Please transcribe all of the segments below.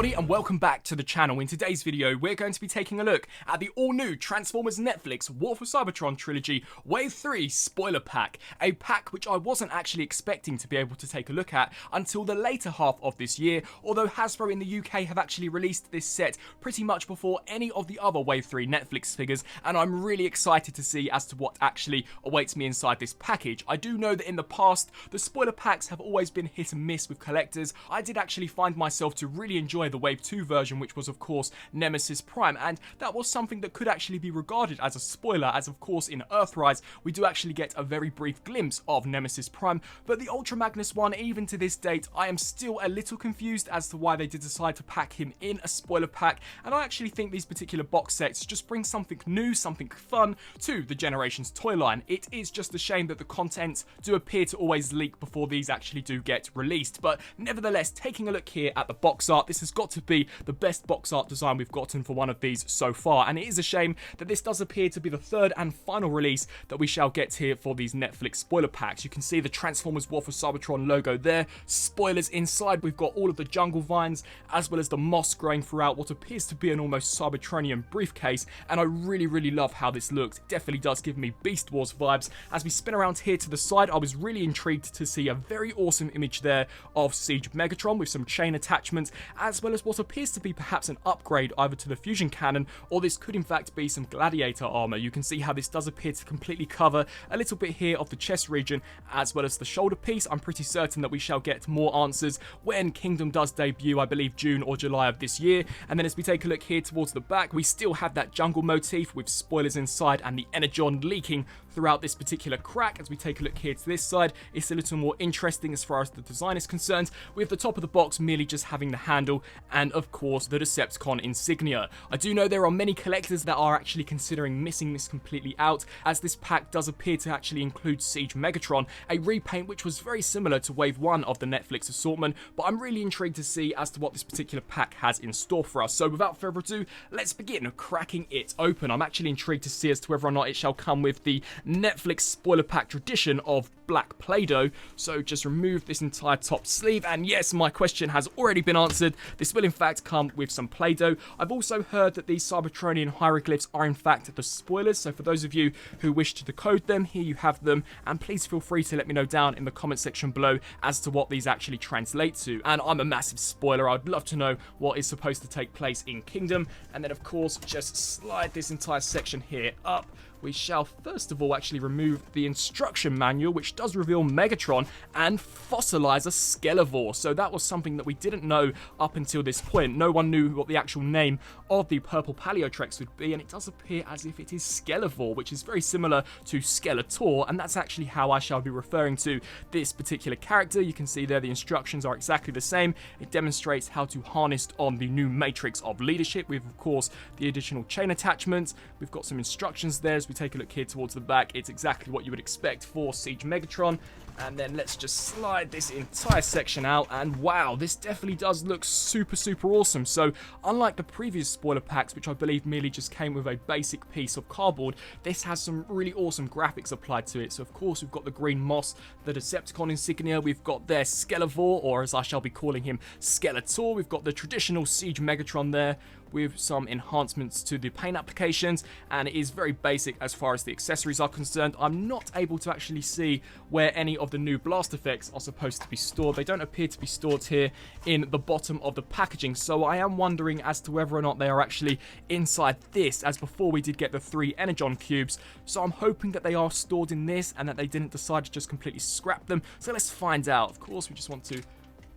everybody, and welcome back to the channel. In today's video, we're going to be taking a look at the all-new Transformers Netflix War for Cybertron trilogy Wave 3 spoiler pack. A pack which I wasn't actually expecting to be able to take a look at until the later half of this year, although Hasbro in the UK have actually released this set pretty much before any of the other Wave 3 Netflix figures, and I'm really excited to see as to what actually awaits me inside this package. I do know that in the past, the spoiler packs have always been hit and miss with collectors. I did actually find myself to really enjoy the Wave 2 version, which was of course Nemesis Prime, and that was something that could actually be regarded as a spoiler, as of course in Earthrise we do actually get a very brief glimpse of Nemesis Prime. But the Ultra Magnus one, even to this date, I am still a little confused as to why they did decide to pack him in a spoiler pack, and I actually think these particular box sets just bring something new, something fun to the Generations toy line. It is just a shame that the contents do appear to always leak before these actually do get released, but nevertheless, taking a look here at the box art, this has got to be the best box art design we've gotten for one of these so far, and it is a shame that this does appear to be the third and final release that we shall get here for these Netflix spoiler packs. You can see the Transformers War for Cybertron logo there, spoilers inside, we've got all of the jungle vines as well as the moss growing throughout what appears to be an almost Cybertronian briefcase, and I really love how this looks. It definitely does give me Beast Wars vibes. As we spin around here to the side, I was really intrigued to see a very awesome image there of Siege Megatron with some chain attachments, as well as what appears to be perhaps an upgrade either to the fusion cannon, or this could in fact be some gladiator armor. You can see how this does appear to completely cover a little bit here of the chest region as well as the shoulder piece. I'm pretty certain that we shall get more answers when Kingdom does debut, I believe June or July of this year. And then as we take a look here towards the back, we still have that jungle motif with spoilers inside and the energon leaking throughout this particular crack. As we take a look here to this side, it's a little more interesting as far as the design is concerned, with the top of the box merely just having the handle and of course the Decepticon insignia. I do know there are many collectors that are actually considering missing this completely out, as this pack does appear to actually include Siege Megatron, a repaint which was very similar to Wave 1 of the Netflix assortment, but I'm really intrigued to see as to what this particular pack has in store for us. So without further ado, let's begin cracking it open. I'm actually intrigued to see as to whether or not it shall come with the Netflix spoiler pack tradition of black Play-Doh. So just remove this entire top sleeve, and yes, my question has already been answered. This will in fact come with some Play-Doh. I've also heard that these Cybertronian hieroglyphs are in fact the spoilers, so for those of you who wish to decode them, here you have them, and please feel free to let me know down in the comment section below as to what these actually translate to. And I'm a massive spoiler, I'd love to know what is supposed to take place in Kingdom. And then of course just slide this entire section here up. We shall first of all actually remove the instruction manual, which does reveal Megatron and fossilize a Skelevor. So that was something that we didn't know up until this point. No one knew what the actual name of the purple Paleotrex would be, and it does appear as if it is Skelevor, which is very similar to Skeletor, and that's actually how I shall be referring to this particular character. You can see there the instructions are exactly the same. It demonstrates how to harness on the new matrix of leadership with, of course, the additional chain attachments. We've got some instructions there. As we take a look here towards the back, it's exactly what you would expect for Siege Megatron. And then let's just slide this entire section out, and wow, this definitely does look super awesome. So unlike the previous spoiler packs, which I believe merely just came with a basic piece of cardboard, this has some really awesome graphics applied to it. So of course we've got the green moss, the Decepticon insignia, we've got their Skelevor, or as I shall be calling him, Skeletor. We've got the traditional Siege Megatron there with some enhancements to the paint applications, and it is very basic as far as the accessories are concerned. I'm not able to actually see where any of the new blast effects are supposed to be stored. They don't appear to be stored here in the bottom of the packaging, so I am wondering as to whether or not they are actually inside this, as before we did get the 3 Energon cubes. So I'm hoping that they are stored in this and that they didn't decide to just completely scrap them. So let's find out. Of course, we just want to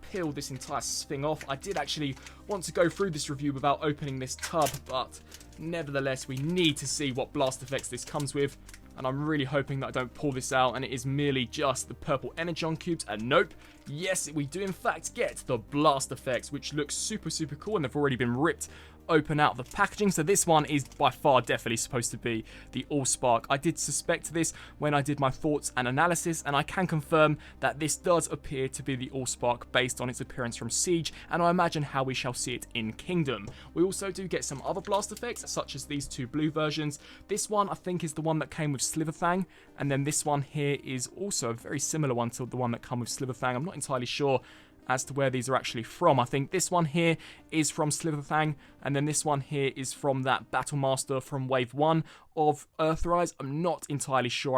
peel this entire thing off. I did actually want to go through this review without opening this tub, but nevertheless we need to see what blast effects this comes with, and I'm really hoping that I don't pull this out and it is merely just the purple Energon cubes. And nope, yes, we do in fact get the blast effects, which looks super cool, and they've already been ripped open out the packaging. So this one is by far definitely supposed to be the Allspark. I did suspect this when I did my thoughts and analysis, and I can confirm that this does appear to be the Allspark based on its appearance from Siege, and I imagine how we shall see it in Kingdom. We also do get some other blast effects, such as these two blue versions. This one I think is the one that came with Slitherfang, and then this one here is also a very similar one to the one that came with Slitherfang. I'm not entirely sure as to where these are actually from. I think this one here is from Slitherfang, and then this one here is from that Battlemaster from Wave 1 of Earthrise. I'm not entirely sure.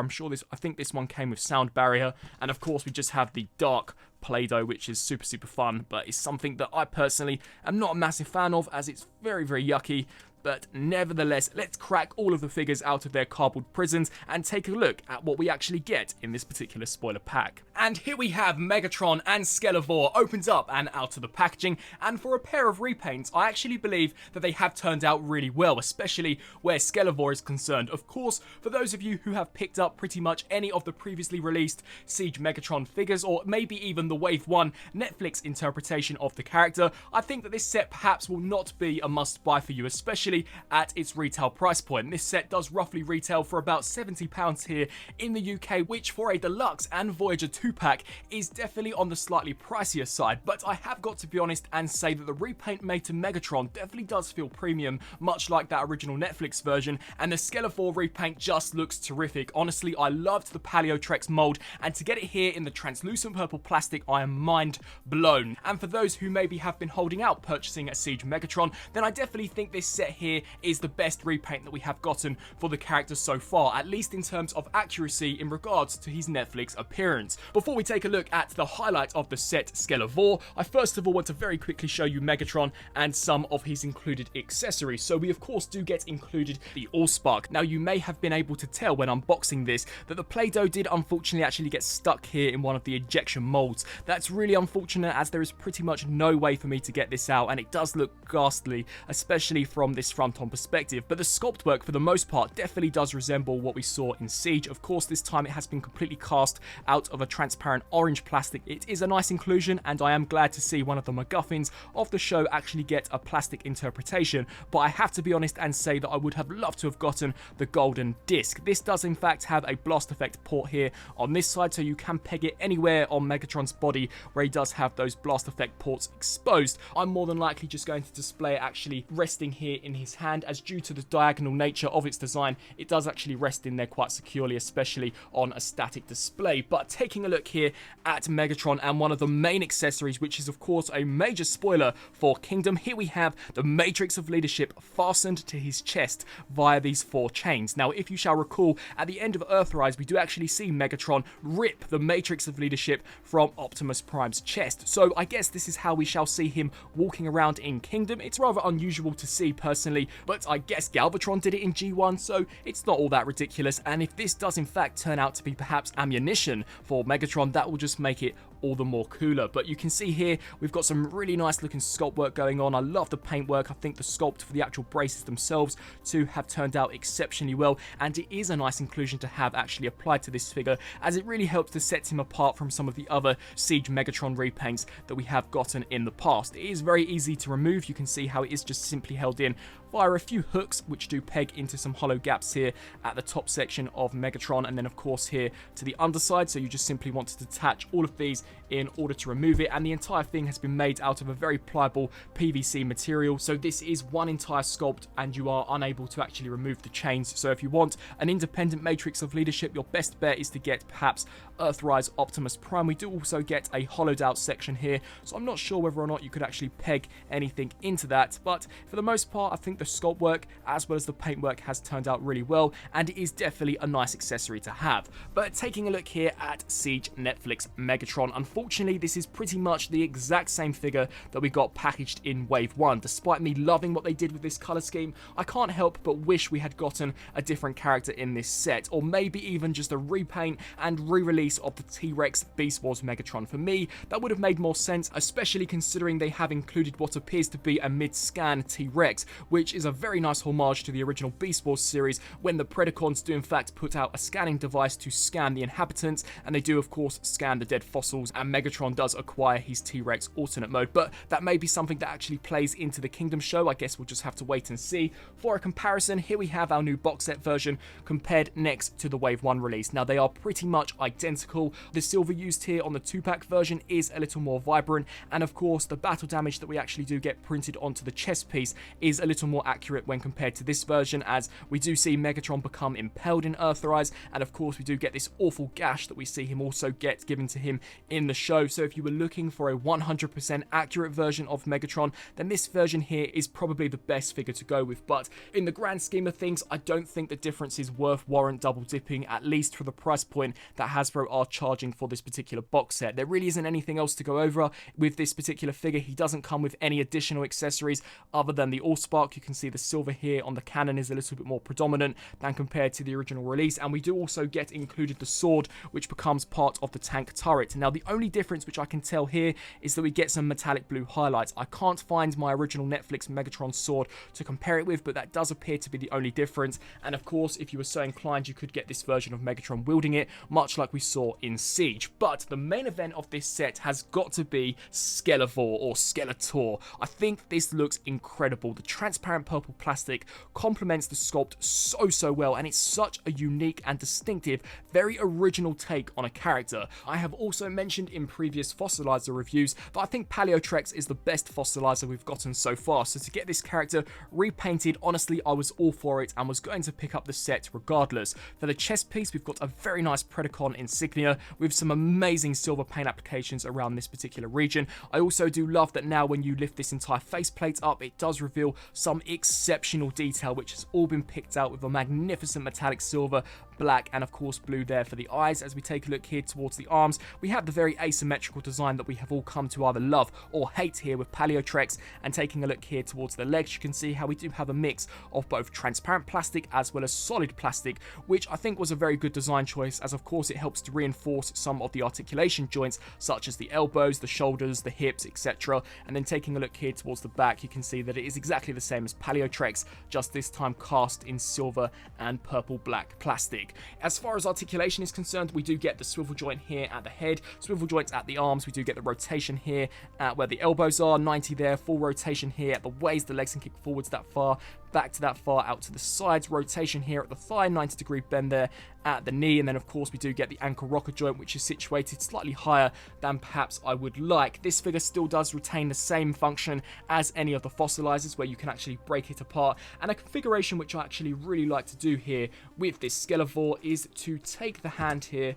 I think this one came with Sound Barrier, and of course we just have the Dark Play-Doh, which is super fun, but it's something that I personally am not a massive fan of, as it's very yucky. But nevertheless, let's crack all of the figures out of their cardboard prisons and take a look at what we actually get in this particular spoiler pack. And here we have Megatron and Skelevor opened up and out of the packaging, and for a pair of repaints, I actually believe that they have turned out really well, especially where Skelevor is concerned. Of course, for those of you who have picked up pretty much any of the previously released Siege Megatron figures, or maybe even the Wave 1 Netflix interpretation of the character, I think that this set perhaps will not be a must-buy for you, especially at its retail price point. This set does roughly retail for about £70 here in the UK, which for a deluxe and Voyager 2-pack is definitely on the slightly pricier side. But I have got to be honest and say that the repaint made to Megatron definitely does feel premium, much like that original Netflix version, and the Skelevor repaint just looks terrific. Honestly, I loved the Paleotrex mold, and to get it here in the translucent purple plastic, I am mind blown. And for those who maybe have been holding out purchasing a Siege Megatron, then I definitely think this set here is the best repaint that we have gotten for the character so far, at least in terms of accuracy in regards to his Netflix appearance. Before we take a look at the highlight of the set, Skelevor, I first of all want to very quickly show you Megatron and some of his included accessories. So we of course do get included the Allspark. Now you may have been able to tell when unboxing this that the Play-Doh did unfortunately actually get stuck here in one of the ejection molds. That's really unfortunate, as there is pretty much no way for me to get this out, and it does look ghastly, especially from this front-on perspective. But the sculpt work for the most part definitely does resemble what we saw in Siege. Of course, this time it has been completely cast out of a transparent orange plastic. It is a nice inclusion, and I am glad to see one of the MacGuffins of the show actually get a plastic interpretation, but I have to be honest and say that I would have loved to have gotten the golden disc. This does in fact have a blast effect port here on this side, so you can peg it anywhere on Megatron's body where he does have those blast effect ports exposed. I'm more than likely just going to display it actually resting here in his hand, as due to the diagonal nature of its design, it does actually rest in there quite securely, especially on a static display. But taking a look here at Megatron and one of the main accessories, which is of course a major spoiler for Kingdom, here we have the Matrix of Leadership fastened to his chest via these 4 chains. Now, if you shall recall, at the end of Earthrise, we do actually see Megatron rip the Matrix of Leadership from Optimus Prime's chest. So I guess this is how we shall see him walking around in Kingdom. It's rather unusual to see personally, but I guess Galvatron did it in G1, so it's not all that ridiculous. And if this does in fact turn out to be perhaps ammunition for Megatron, that will just make it all the more cooler. But you can see here we've got some really nice looking sculpt work going on. I love the paint work. I think the sculpt for the actual braces themselves too have turned out exceptionally well, and it is a nice inclusion to have actually applied to this figure, as it really helps to set him apart from some of the other Siege Megatron repaints that we have gotten in the past. It is very easy to remove. You can see how it is just simply held in via a few hooks, which do peg into some hollow gaps here at the top section of Megatron, and then of course here to the underside. So you just simply want to detach all of these in order to remove it, and the entire thing has been made out of a very pliable PVC material. So this is one entire sculpt, and you are unable to actually remove the chains. So if you want an independent Matrix of Leadership, your best bet is to get perhaps Earthrise Optimus Prime. We do also get a hollowed out section here, so I'm not sure whether or not you could actually peg anything into that, but for the most part I think the sculpt work as well as the paint work has turned out really well, and it is definitely a nice accessory to have. But taking a look here at Siege Netflix Megatron, unfortunately this is pretty much the exact same figure that we got packaged in Wave 1. Despite me loving what they did with this colour scheme, I can't help but wish we had gotten a different character in this set, or maybe even just a repaint and re-release of the T-Rex Beast Wars Megatron. For me, that would have made more sense, especially considering they have included what appears to be a mid-scan T-Rex, which is a very nice homage to the original Beast Wars series, when the Predacons do in fact put out a scanning device to scan the inhabitants, and they do of course scan the dead fossils, and Megatron does acquire his T-Rex alternate mode. But that may be something that actually plays into the Kingdom show. I guess we'll just have to wait and see. For a comparison, here we have our new box set version compared next to the Wave 1 release. Now they are pretty much identical. The silver used here on the 2-pack version is a little more vibrant, and of course the battle damage that we actually do get printed onto the chest piece is a little more more accurate when compared to this version, as we do see Megatron become impaled in Earthrise, and of course we do get this awful gash that we see him also get given to him in the show. So if you were looking for a 100% accurate version of Megatron, then this version here is probably the best figure to go with. But in the grand scheme of things, I don't think the difference is worth warrant double dipping, at least for the price point that Hasbro are charging for this particular box set. There really isn't anything else to go over with this particular figure. He doesn't come with any additional accessories other than the Allspark. You can see the silver here on the cannon is a little bit more predominant than compared to the original release, and we do also get included the sword, which becomes part of the tank turret. Now the only difference which I can tell here is that we get some metallic blue highlights. I can't find my original Netflix Megatron sword to compare it with, but that does appear to be the only difference. And of course, if you were so inclined, you could get this version of Megatron wielding it, much like we saw in Siege. But the main event of this set has got to be Skeletor, or Skeletor. I think this looks incredible. The transparent purple plastic complements the sculpt so well, and it's such a unique and distinctive, very original take on a character. I have also mentioned in previous Fossilizer reviews that I think Paleotrex is the best Fossilizer we've gotten so far, so to get this character repainted, honestly I was all for it and was going to pick up the set regardless. For the chest piece, we've got a very nice Predacon insignia with some amazing silver paint applications around this particular region. I also do love that now when you lift this entire faceplate up, it does reveal some exceptional detail, which has all been picked out with a magnificent metallic silver, black, and of course blue there for the eyes. As we take a look here towards the arms, we have the very asymmetrical design that we have all come to either love or hate here with Paleotrex. And taking a look here towards the legs, you can see how we do have a mix of both transparent plastic as well as solid plastic, which I think was a very good design choice, as of course it helps to reinforce some of the articulation joints such as the elbows, the shoulders, the hips, etc. And then taking a look here towards the back, you can see that it is exactly the same as Paleotrex, just this time cast in silver and purple black plastic. As far as articulation is concerned, we do get the swivel joint here at the head, swivel joints at the arms, we do get the rotation here at where the elbows are, 90 there, full rotation here at the waist, the legs can kick forwards that far, back to that far, out to the sides, rotation here at the thigh, 90-degree bend there at the knee, and then of course we do get the ankle rocker joint, which is situated slightly higher than perhaps I would like. This figure still does retain the same function as any of the Fossilizers, where you can actually break it apart, and a configuration which I actually really like to do here with this Skeletor is to take the hand here,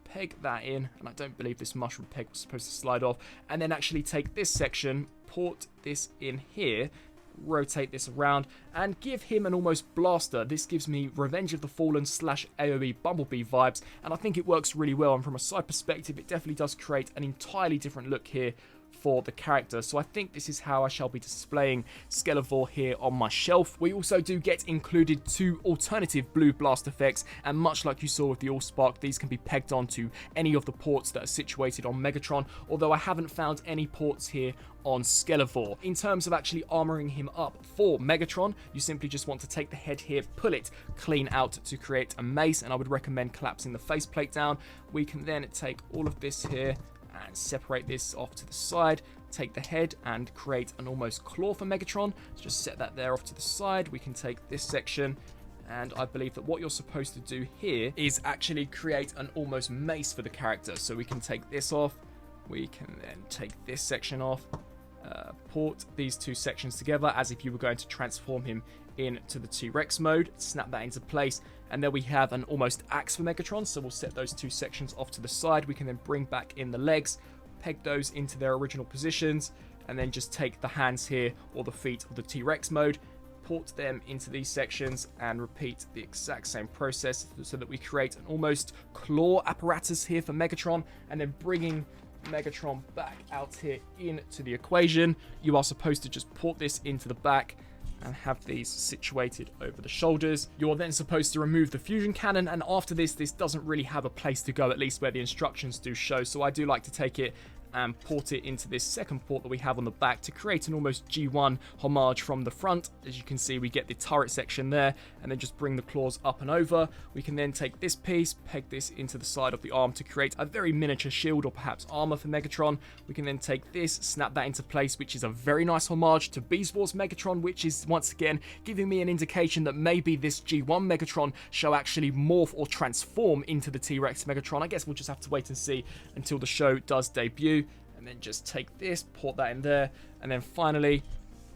peg that in, and I don't believe this mushroom peg was supposed to slide off, and then actually take this section, port this in here, rotate this around, and give him an almost blaster. This gives me Revenge of the Fallen / AoE Bumblebee vibes, and I think it works really well, and from a side perspective it definitely does create an entirely different look here for the character. So I think this is how I shall be displaying Skeletor here on my shelf. We also do get included 2 alternative blue blast effects, and much like you saw with the Allspark, these can be pegged onto any of the ports that are situated on Megatron, although I haven't found any ports here on Skeletor. In terms of actually armoring him up for Megatron, you simply just want to take the head here, pull it clean out to create a mace, and I would recommend collapsing the faceplate down. We can then take all of this here and separate this off to the side, take the head and create an almost claw for Megatron. So just set that there off to the side. We can take this section, and I believe that what you're supposed to do here is actually create an almost mace for the character. So we can take this off, we can then take this section off, port these 2 sections together as if you were going to transform him into the T-Rex mode, snap that into place, and then we have an almost axe for Megatron. So we'll set those 2 sections off to the side. We can then bring back in the legs, peg those into their original positions, and then just take the hands here or the feet of the T-Rex mode, port them into these sections, and repeat the exact same process so that we create an almost claw apparatus here for Megatron. And then bringing Megatron back out here into the equation, you are supposed to just port this into the back and have these situated over the shoulders. You're then supposed to remove the fusion cannon, and after this doesn't really have a place to go, at least where the instructions do show. So I do like to take it and port it into this second port that we have on the back to create an almost G1 homage from the front. As you can see, we get the turret section there, and then just bring the claws up and over. We can then take this piece, peg this into the side of the arm to create a very miniature shield or perhaps armor for Megatron. We can then take this, snap that into place, which is a very nice homage to Beast Wars Megatron, which is once again giving me an indication that maybe this G1 Megatron shall actually morph or transform into the T-Rex Megatron. I guess we'll just have to wait and see until the show does debut. And then just take this, port that in there, and then finally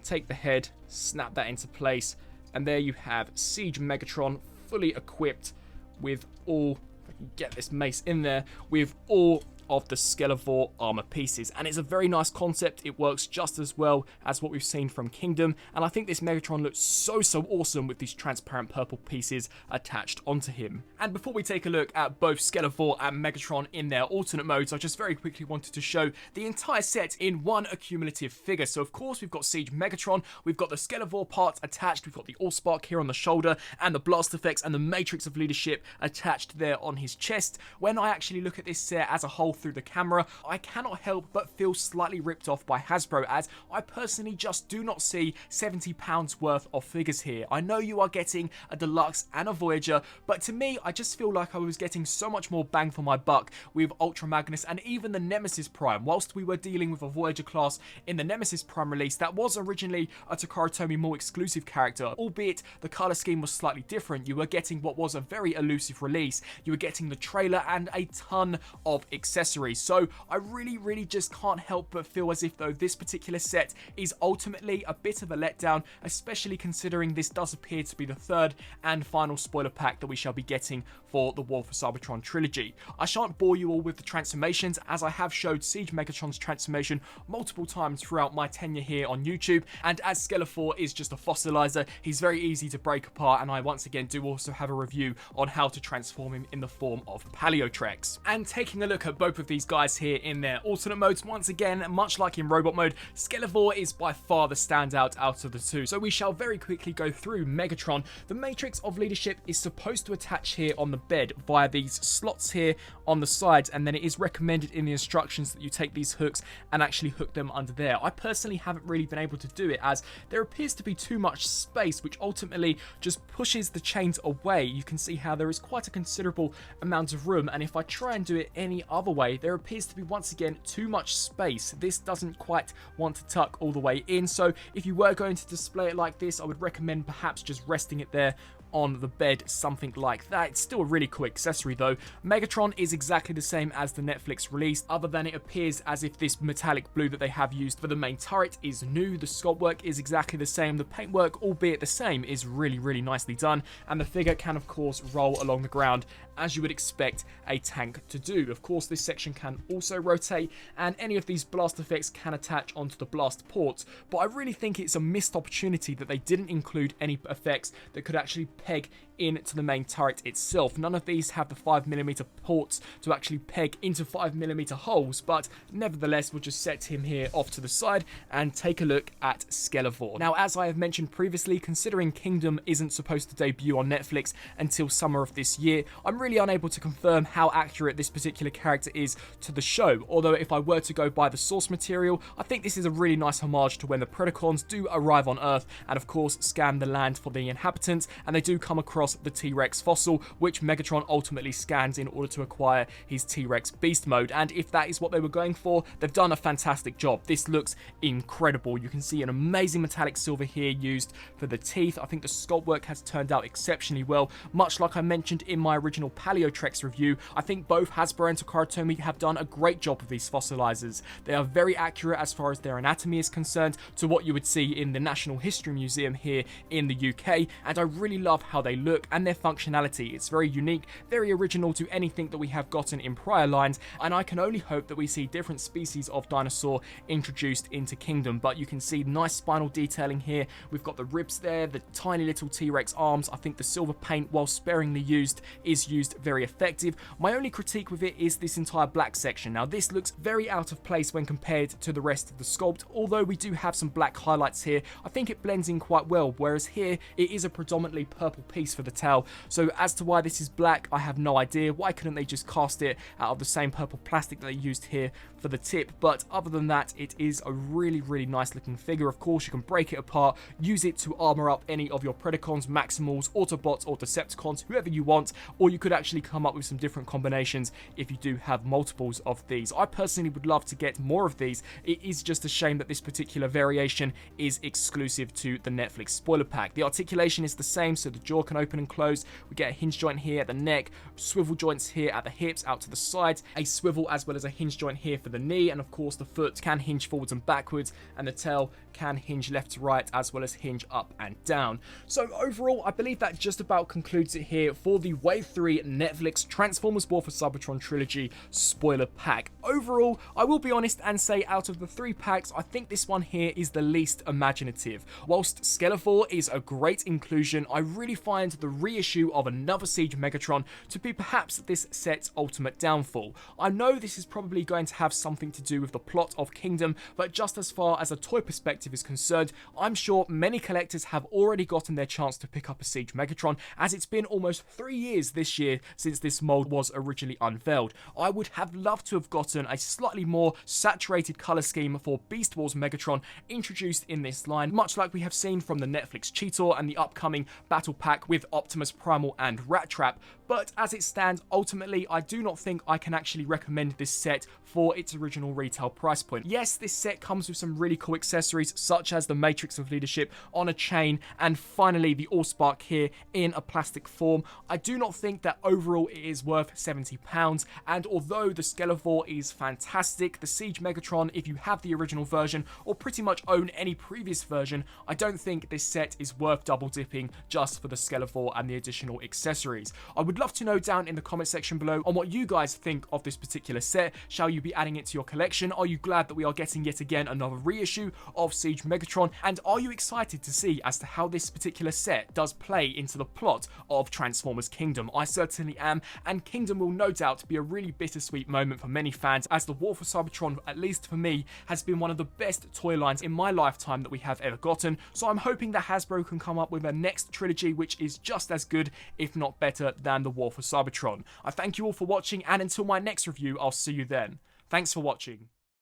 take the head, snap that into place, and there you have Siege Megatron fully equipped with all, if I can get this mace in there, with all of the Skelovore armor pieces. And it's a very nice concept. It works just as well as what we've seen from Kingdom, and I think this Megatron looks so awesome with these transparent purple pieces attached onto him. And before we take a look at both Skelovore and Megatron in their alternate modes, I just very quickly wanted to show the entire set in one accumulative figure. So of course we've got Siege Megatron, we've got the Skelovore parts attached, we've got the Allspark here on the shoulder, and the blast effects and the Matrix of Leadership attached there on his chest. When I actually look at this set as a whole through the camera, I cannot help but feel slightly ripped off by Hasbro, as I personally just do not see £70 worth of figures here. I know you are getting a Deluxe and a Voyager, but to me, I just feel like I was getting so much more bang for my buck with Ultra Magnus and even the Nemesis Prime. Whilst we were dealing with a Voyager class in the Nemesis Prime release that was originally a Takara Tomy more exclusive character, albeit the colour scheme was slightly different. You were getting what was a very elusive release. You were getting the trailer and a ton of accessories. So I really just can't help but feel as if though this particular set is ultimately a bit of a letdown, especially considering this does appear to be the third and final spoiler pack that we shall be getting for the War for Cybertron trilogy. I shan't bore you all with the transformations, as I have showed Siege Megatron's transformation multiple times throughout my tenure here on YouTube, and as Skelovore is just a fossilizer, he's very easy to break apart, and I once again do also have a review on how to transform him in the form of Paleotrex. And taking a look at both of these guys here in their alternate modes, once again, much like in robot mode, Skelovore is by far the standout out of the two. So we shall very quickly go through Megatron. The Matrix of Leadership is supposed to attach here on the bed via these slots here on the sides, and then it is recommended in the instructions that you take these hooks and actually hook them under there. I personally haven't really been able to do it, as there appears to be too much space, which ultimately just pushes the chains away. You can see how there is quite a considerable amount of room, and if I try and do it any other way, there appears to be once again too much space. This doesn't quite want to tuck all the way in, so if you were going to display it like this, I would recommend perhaps just resting it there on the bed, something like that. It's still a really cool accessory though. Megatron is exactly the same as the Netflix release, other than it appears as if this metallic blue that they have used for the main turret is new. The sculpt work is exactly the same. The paintwork, albeit the same, is really nicely done, and the figure can of course roll along the ground as you would expect a tank to do. Of course, this section can also rotate, and any of these blast effects can attach onto the blast ports, but I really think it's a missed opportunity that they didn't include any effects that could actually peg into the main turret itself. None of these have the 5mm ports to actually peg into 5mm holes, but nevertheless we'll just set him here off to the side and take a look at Skelovore. Now, as I have mentioned previously, considering Kingdom isn't supposed to debut on Netflix until summer of this year, I'm really unable to confirm how accurate this particular character is to the show, although if I were to go by the source material, I think this is a really nice homage to when the Predacons do arrive on Earth and of course scan the land for the inhabitants, and they do come across the T-Rex fossil, which Megatron ultimately scans in order to acquire his T-Rex beast mode. And if that is what they were going for, they've done a fantastic job. This looks incredible. You can see an amazing metallic silver here used for the teeth. I think the sculpt work has turned out exceptionally well. Much like I mentioned in my original Paleotrex review, I think both Hasbro and Takara Tomy have done a great job with these fossilizers. They are very accurate as far as their anatomy is concerned to what you would see in the National History Museum here in the UK, and I really love how they look and their functionality. It's very unique, very original to anything that we have gotten in prior lines, and I can only hope that we see different species of dinosaur introduced into Kingdom. But you can see nice spinal detailing here. We've got the ribs there, the tiny little T-Rex arms. I think the silver paint, while sparingly used, is used very effective. My only critique with it is this entire black section. Now, this looks very out of place when compared to the rest of the sculpt. Although we do have some black highlights here, I think it blends in quite well, whereas here it is a predominantly purple piece for the tail. So as to why this is black, I have no idea. Why couldn't they just cast it out of the same purple plastic that they used here for the tip? But other than that, it is a really nice looking figure. Of course, you can break it apart, use it to armor up any of your Predacons, Maximals, Autobots, or Decepticons, whoever you want, or you could actually come up with some different combinations if you do have multiples of these. I personally would love to get more of these. It is just a shame that this particular variation is exclusive to the Netflix spoiler pack. The articulation is the same, so the jaw can open open and closed. We get a hinge joint here at the neck, swivel joints here at the hips out to the sides, a swivel as well as a hinge joint here for the knee, and of course the foot can hinge forwards and backwards, and the tail can hinge left to right as well as hinge up and down. So overall, I believe that just about concludes it here for the Wave 3 Netflix Transformers War for Cybertron Trilogy spoiler pack. Overall, I will be honest and say out of the 3 packs, I think this one here is the least imaginative. Whilst Skeletor is a great inclusion, I really find the reissue of another Siege Megatron to be perhaps this set's ultimate downfall. I know this is probably going to have something to do with the plot of Kingdom, but just as far as a toy perspective is concerned, I'm sure many collectors have already gotten their chance to pick up a Siege Megatron, as it's been almost 3 years this year since this mold was originally unveiled. I would have loved to have gotten a slightly more saturated colour scheme for Beast Wars Megatron introduced in this line, much like we have seen from the Netflix Cheetor and the upcoming Battle Pack with Optimus Primal and Rat Trap. But as it stands, ultimately, I do not think I can actually recommend this set for its original retail price point. Yes, this set comes with some really cool accessories, such as the Matrix of Leadership on a chain, and finally the Allspark here in a plastic form. I do not think that overall it is worth £70, and although the Skeletor is fantastic, the Siege Megatron, if you have the original version or pretty much own any previous version, I don't think this set is worth double dipping just for the Skeletor and the additional accessories. I would love to know down in the comment section below on what you guys think of this particular set. Shall you be adding it to your collection? Are you glad that we are getting yet again another reissue of Siege Megatron? And are you excited to see as to how this particular set does play into the plot of Transformers Kingdom? I certainly am, and Kingdom will no doubt be a really bittersweet moment for many fans, as the War for Cybertron, at least for me, has been one of the best toy lines in my lifetime that we have ever gotten. So I'm hoping that Hasbro can come up with a next trilogy which is just as good, if not better, than the War for Cybertron. I thank you all for watching, and until my next review, I'll see you then. Thanks for watching.